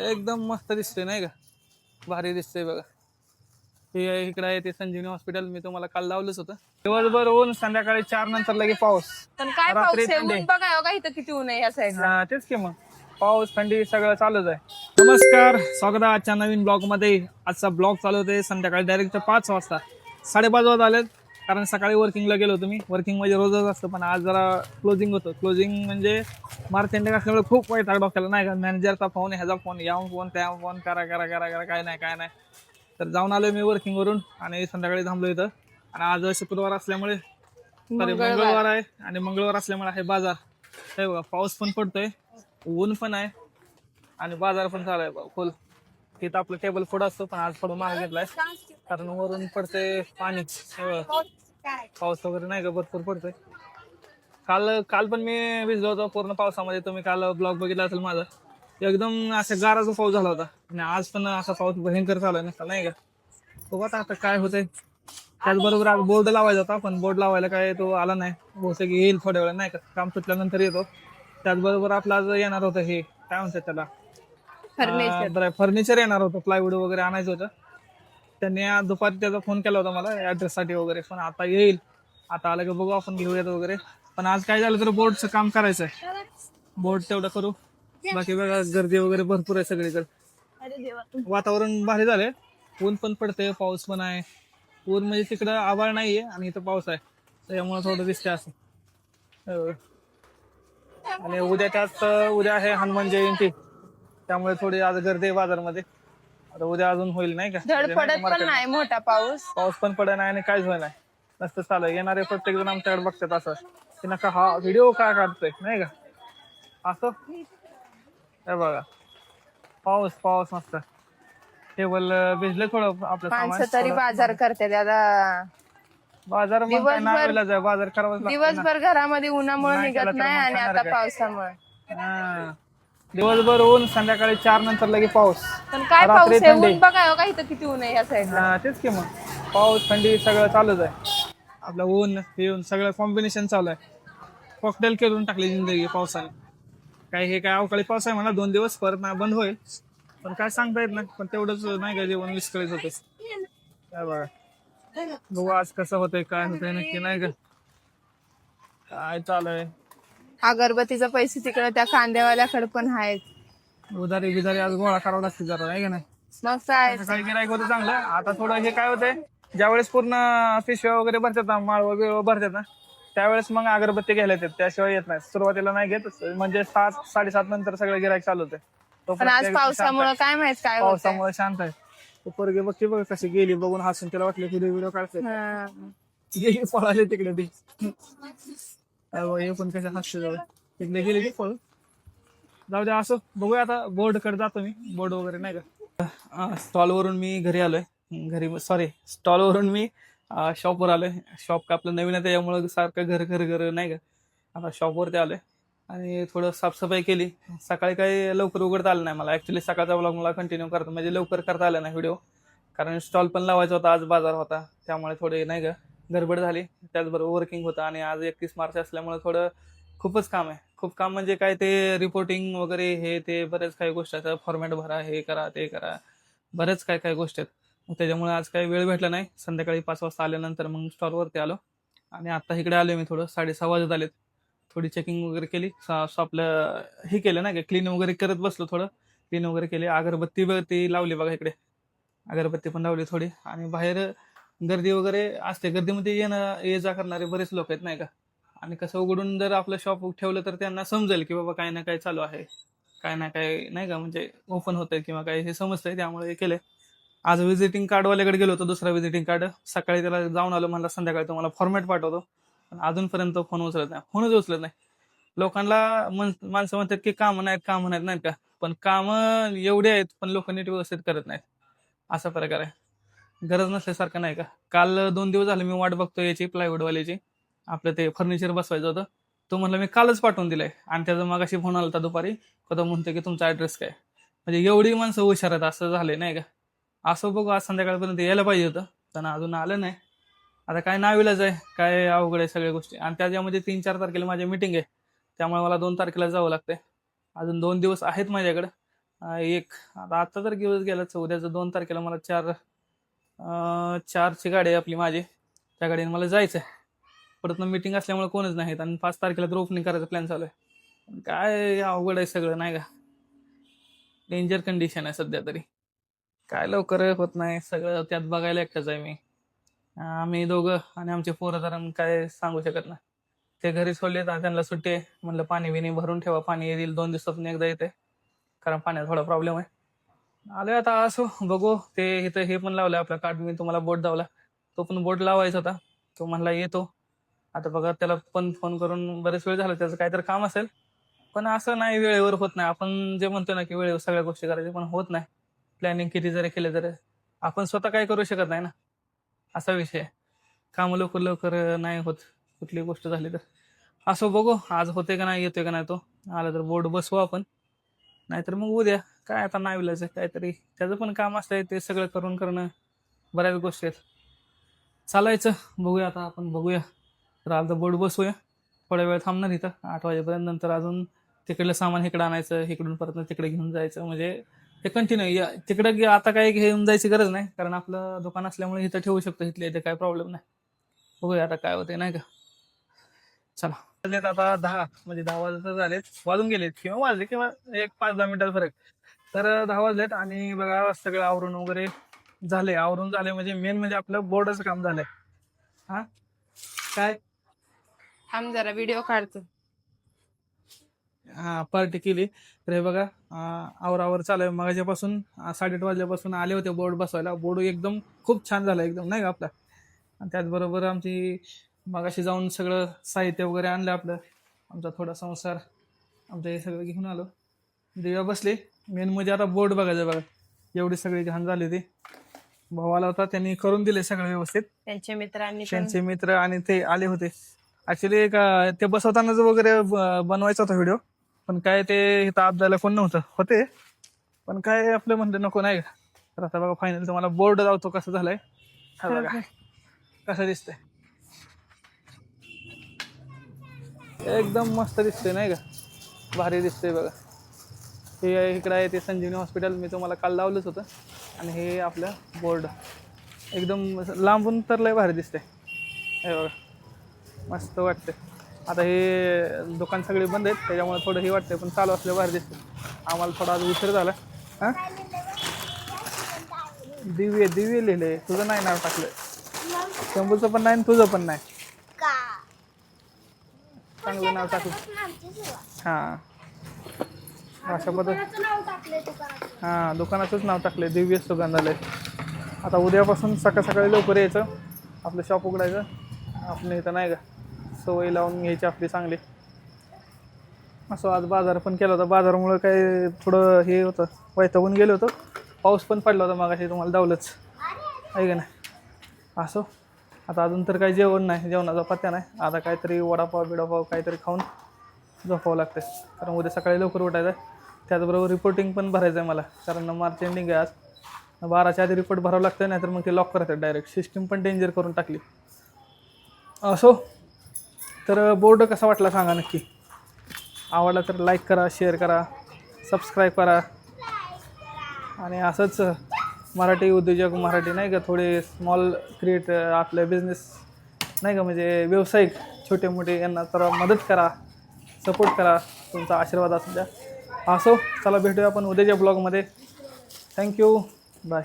एकदम मस्त दिसतोय नाही का? भारी दिसतंय बघा. हे इकडे आहे ते संजीवनी हॉस्पिटल. मी तुम्हाला काल लावलंच होतं. दिवसभर ऊन, संध्याकाळी 4 नंतर लगे पाऊस. पण काय रात्री पाऊस आहे? थंडी. ऊन बघा हो का इथं किती ऊन आहे ह्या साईडला. तेच की मग पाऊस थंडी सगळं चालूच आहे. नमस्कार, स्वागत आहे आजच्या नवीन ब्लॉग मध्ये. आजचा ब्लॉग चालू होते संध्याकाळी डायरेक्ट 5 वाजता. 5:30 वाजता आलेत, कारण सकाळी वर्किंगला गेलो होतो मी. वर्किंग म्हणजे रोजच असतं, पण आज जरा क्लोजिंग होतं. क्लोजिंग म्हणजे मार्केटिंग असल्यामुळे खूप वैताग डोक्याला नाही का. मॅनेजरचा फोन, ह्याचा फोन, या फोन, त्या फोन, करा करा करा करा, काय नाही. तर जाऊन आलोय मी वर्किंग वरून आणि संध्याकाळी थांबलो इथं. आणि आज शुक्रवार असल्यामुळे मंगळवार आहे आणि मंगळवार असल्यामुळे आहे बाजार. हे बघा, पाऊस पण पडतोय, ऊन पण आहे आणि बाजार पण चालू आहे फुल. तिथं आपलं टेबल फूड असतो, पण आज थोडं महाग घेतलाय कारण वरून पडते पाणी. पाऊस वगैरे नाही का, भरपूर पडतोय. काल पण मी भिजलो होतो पूर्ण पावसामध्ये. तुम्ही काल ब्लॉग बघितला असेल माझा. एकदम असा गाराचा पाऊस झाला होता आणि आज पण असा पाऊस भयंकर चालू आहे नसता नाही का. बघू आता काय होतंय. त्याचबरोबर आज बोर्ड लावायचा होता, पण बोर्ड लावायला काय तो आला नाही. बहुतेक येईल थोड्या वेळा नाही का, काम सुटल्यानंतर येतो. त्याचबरोबर आपला आज येणार होतं हे काय म्हणतात त्याला, फर्निचर येणार होतं, प्लायवूड वगैरे आणायचं होतं. त्यांनी आज दुपारी त्याचा फोन केला होता मला ऍड्रेससाठी वगैरे, पण आता येईल. आता आलं की बघू, आपण घेऊयात वगैरे. पण आज काय झालं तर बोर्डचं काम करायचं आहे. बोर्ड तेवढं करू, बाकी बघा गर्दी वगैरे भरपूर आहे सगळीकडे. वातावरण भारी झालंय, ऊन पण पडतंय, पाऊस पण आहे. ऊन म्हणजे तिकडं आभाळ नाहीये आणि इथं पाऊस आहे, त्यामुळे थोडं दिसतंय असं. आणि उद्या आहे हनुमान जयंती, त्यामुळे थोडी आज गर्दी आहे बाजारमध्ये. आता उद्या अजून होईल नाही का. धड पडत पण नाही मोठा पाऊस. पाऊस पण पडत नाही आणि काहीच होईल नाही, नसतं चालू. येणारे प्रत्येक जण आमच्याकडे बघतात असं की नका हा व्हिडिओ काय काढतोय नाही का असं. हे बघा, पाऊस मस्त. टेबल भिजले थोडं आपलं सामान. माणसं तरी बाजार करते दादा. बाजार मग काय नावेलाच आहे, बाजार करावाच लागतो ना. दिवसभर घरामध्ये उन्हामुळे निघत नाही आणि आता पावसामुळे. दिवसभर ऊन, संध्याकाळी 4 नंतर लगे पाऊस. पण काय पाऊस आहे? ऊन बघा हो का इथं किती ऊन आहे ह्या साईडला. तेच की मग पाऊस थंडी सगळं चालूच आहे. आपलं ऊन येऊन सगळं कॉम्बिनेशन चालू आहे. कॉकटेल करून टाकली जिंदगी पावसाने. हे काय अवकाळी पाऊस आहे म्हणा, 2 दिवस परत नाही बंद होईल, पण काय सांगता येत नाही. पण तेवढंच नाही का, जेवण विस्कळीत होते. काय बघा, बघू आज कसं होतंय, काय होतंय नक्की नाही का. काय चालू आहे. अगरबत्तीचा पैसे तिकडे त्या कांदेवाल्याकडे पण आहेत. उधारी बिधारी आज गोळा करावा लागते जरा आहे का नाही. मग काय काही गिरायक होतं चांगलं. आता थोडं हे काय होतंय, ज्यावेळेस पूर्ण पिशव्या वगैरे भरतात ना, माळव बिळव भरतात ना, त्यावेळेस मग अगरबत्ती घ्यायला येतात. त्याशिवाय येत नाही, सुरुवातीला नाही घेत. म्हणजे 7 साडेसात नंतर सगळं गिरायक चालू होते. पण आज पावसामुळे काय माहित काय होतंय. पावसामुळे शांत आहे. तो पोरगी बघ कशी गेली, बघून हसून तिला वाटलं व्हिडिओ काढते, गेली पळाली तिकडे ती. हे पण कशा हसते जाऊ तिकडे गेली की पळून. जाऊ द्या असं. बघूया आता, बोर्ड कडे जातो मी. बोर्ड वगैरे नाही का. स्टॉलवरून मी घरी आलोय. स्टॉलवरून मी शॉपवर आलोय. शॉप का आपलं नवीन आहे, त्यामुळे सारखं घर नाही का. आता शॉपवरती आलोय आणि थोडं साफसफाई केली. सकाळी काही लवकर उघडता आलं नाही मला. ऍक्च्युली सकाळचा ब्लॉग मला कंटिन्यू करतो, म्हणजे लवकर करता आलं नाही व्हिडिओ, कारण स्टॉल पण लावायचा होता, आज बाजार होता, त्यामुळे थोडे नाही का गडबड झाली. त्याचबरोबर वर्किंग होतं आणि आज 31 मार्च असल्यामुळे थोडं खूपच काम आहे. खूप काम म्हणजे काय, ते रिपोर्टिंग वगैरे हे ते बरेच काही गोष्टी आहेत. फॉर्मॅट भरा, हे करा ते करा, बरेच काय गोष्टी आहेत. मग त्याच्यामुळे आज काही वेळ भेटला नाही. संध्याकाळी 5 वाजता आल्यानंतर मग स्टॉलवरती आलो आणि आता इकडे आलो मी. थोडं 6:30 वाजत आलेत. थोडी चेकिंग वगैरे केली, आपलं हे केलं ना, क्लीन वगैरे करत बसलो. थोडं क्लीन वगैरे केले. अगरबत्ती लावली बघा इकडे, अगरबत्ती पण लावली थोडी. आणि बाहेर गर्दी वगैरे असते, गर्दीमध्ये ये जा करणारे बरेच लोक आहेत नाही का. आणि कसं उघडून जर आपलं शॉप ठेवलं तर त्यांना समजेल की बाबा काय ना काय चालू आहे, काय ना काय नाही का, म्हणजे ओपन होतंय किंवा काय हे समजतंय, त्यामुळे हे केलंय. आज व्हिजिटिंग कार्डवाल्याकडे गेलो होतो, दुसरा व्हिजिटिंग कार्ड. सकाळी त्याला जाऊन आलो, म्हणला संध्याकाळी तुम्हाला फॉर्मॅट पाठवतो, पण अजूनपर्यंत फोनच उचलत नाही. लोकांना माणसं म्हणतात की कामं नाहीत का, पण कामं एवढे आहेत पण लोक नीट व्यवस्थित करत नाहीत, असा प्रकार आहे. गरज नसल्यासारखं नाही का. काल 2 दिवस झाले मी वाट बघतो याची, प्लायवूडवाल्याची. आपलं ते फर्निचर बसवायचं होतं, तो म्हणलं मी कालच पाठवून दिलंय, आणि त्याचा मगाशी फोन आला होता दुपारी, तो म्हणतो की तुमचा ऍड्रेस काय. म्हणजे एवढी माणसं हुशार आहेत, असं झालंय नाही का. असं बघू, आज संध्याकाळपर्यंत यायला पाहिजे होतं, त्यांना अजून आलं नाही. आता काय नाविलाज आहे, काय अवघड आहे सगळ्या गोष्टी. आणि त्याच्यामध्ये 3-4 तारखेला माझी मीटिंग आहे, त्यामुळे मला 2 तारखेला जावं लागतंय. अजून 2 दिवस आहेत माझ्याकडे. एक आता तर दिवस गेलाच, उद्याचं 2 तारखेला मला 4ची गाडी आहे आपली माझी, त्या गाडीने मला जायचं आहे. परत मीटिंग असल्यामुळे कोणच नाहीत आणि 5 तारखेला तर ओपनिंग करायचा प्लॅन चालू आहे. काय अवघड आहे सगळं नाही का, डेंजर कंडिशन आहे सध्या तरी. काय लवकर होत नाही सगळं, त्यात बघायला एकटाच आहे मी. आम्ही दोघं आणि आमचे पोरं तर काय सांगू शकत नाही. ते घरी सोडले तर त्यांना सुट्टी आहे, म्हणलं पाणी बिणी भरून ठेवा, पाणी येईल 2 दिवसातून एकदा येते, कारण पाण्यात थोडा प्रॉब्लेम आहे. आलोय आता, असो बघू. ते इथं हे पण लावलं आपल्या कार्ड, मी तुम्हाला बोर्ड लावला, तो पण बोर्ड लावायचा होता. तो म्हणला येतो. आता बघा, त्याला पण फोन करून बरेच वेळ झाला, त्याचं काहीतरी काम असेल, पण असं नाही वेळेवर होत नाही. आपण जे म्हणतो ना की वेळेवर सगळ्या गोष्टी करायच्या, पण होत नाही. प्लॅनिंग किती जरी केलं तरी आपण स्वतः काय करू शकत नाही ना, असा विषय आहे. कामं लवकर लवकर नाही होत कुठली गोष्ट झाली तर. असो बघू, आज होते का नाही, येतोय का नाही. तो आला तर बोर्ड बसवू आपण, नाहीतर मग उद्या. काय आता नाही विलायचं, काहीतरी त्याचं पण काम असतंय, ते सगळं करणं बऱ्याच गोष्टी आहेत. चालायचं, बघूया आता आपण, बघूया. तर आलं तर बोर्ड बसवूया, थोड्या वेळ थांबणार इथं 8 वाजेपर्यंत. नंतर अजून तिकडलं सामान इकडं आणायचं, इकडून परत तिकडे घेऊन जायचं, म्हणजे ते कंटिन्यू. तिकडं आता काही घेऊन जायची गरज नाही, कारण आपलं दुकान असल्यामुळे इथं ठेवू शकतो, इथले इथे काय प्रॉब्लेम नाही. बघूया आता काय होते नाही का. चला, वाजलेत आता 10, म्हणजे 10 वाजता झालेत, वाजून गेलेत किंवा वाजले किंवा एक 5-10 मिनिटाचा फरक. तर 10 वाजलेत आणि बघा सगळं आवरून वगैरे झाले. आवरून झाले म्हणजे मेन म्हणजे आपलं बोर्डाचं काम झालंय. हा काय, आम्ही जरा व्हिडिओ काढतो. हा पार्टी केली. तर हे बघा, आवर चालू आहे मगाच्यापासून. 8:30 वाजल्यापासून आले होते बोर्ड बसवायला. बोर्ड एकदम खूप छान झाला एकदम नाही का आपला. आणि त्याचबरोबर आमची मगाशी जाऊन सगळं साहित्य वगैरे आणलं आपलं, आमचा थोडा संसार, आमचं हे सगळं घेऊन आलो. दिव्या बसले. मेन म्हणजे आता बोर्ड बघायचं. बघा एवढी सगळी घाण झाली होती. भाऊ आला होता, त्यांनी करून दिले सगळं व्यवस्थित. त्यांच्या मित्रांनी पण त्यांचे मित्र आणि ते आले होते. ऍक्च्युली ते बसवतानाच वगैरे बनवायचा होता व्हिडिओ, पण काय ते इथं आपल्याला कोण नव्हतं होते, पण काय आपलं म्हणलं नको नाही का. तर आता बघा फायनल तुम्हाला बोर्ड लावतो कसं झालंय. हा बघा कसं दिसतंय, एकदम मस्त दिसतंय नाही का, भारी दिसतंय बघा. हे इकडं आहे ते संजीवनी हॉस्पिटल, मी तुम्हाला काल लावलंच होतं. आणि हे आपलं बोर्ड एकदम लांबून तर लय भारी दिसतंय. हे बघा मस्त वाटतंय. आता हे दुकान सगळे बंद आहेत, त्याच्यामुळे थोडं हे वाटतंय, पण चालू असलं भारी दिसतंय. आम्हाला थोडा आज उशीर झाला. हां, दिव्य लिहिले, तुझं नाही नाव टाकलं. शंभूचं पण नाही, तुझं पण नाही. चांगलं नाव टाकलं. हां, अशा पद्धत. हां, दुकानाचंच नाव टाकलंय, दिव्य सुगंधालय. आता उद्यापासून सकाळी लवकर यायचं, आपलं शॉप उघडायचं. आपण इथं नाही का सवय लावून घ्यायची आपली चांगली. असं आज बाजार पण केला होता. बाजारामुळं काय थोडं हे होतं, वैतागून गेलो होतो. पाऊस पण पडला होता मागाशी, तुम्हाला दावलंच आहे का नाही. असो, आता अजून तर काही जेवण नाही, जेवणाचा पत्त्या नाही. आता काहीतरी वडापाव काहीतरी खाऊन झोपावं लागतं, कारण उद्या सकाळी लवकर उठायचं आहे. त्याचबरोबर रिपोर्टिंग पण भरायचं आहे मला, कारण मार्च एंडिंग आहे आज. 12च्या आधी रिपोर्ट भरावं लागतं, नाहीतर मग ते लॉक करतात डायरेक्ट. सिस्टीम पण डेंजर करून टाकली. असो, तर बोर्ड कसा वाटला सांगा नक्की. आवडला तर लाईक करा, शेअर करा, सबस्क्राईब करा. आणि असंच मराठी उद्योजक, मराठी नाही का थोडे स्मॉल क्रिएटर, आपले बिझनेस नाही का, म्हणजे व्यावसायिक छोटे मोठे, यांना तर मदत करा, सपोर्ट करा. तुमचा आशीर्वाद असू द्या. असो, चला भेटूया आपण उद्याच्या ब्लॉगमध्ये. Thank you, bye.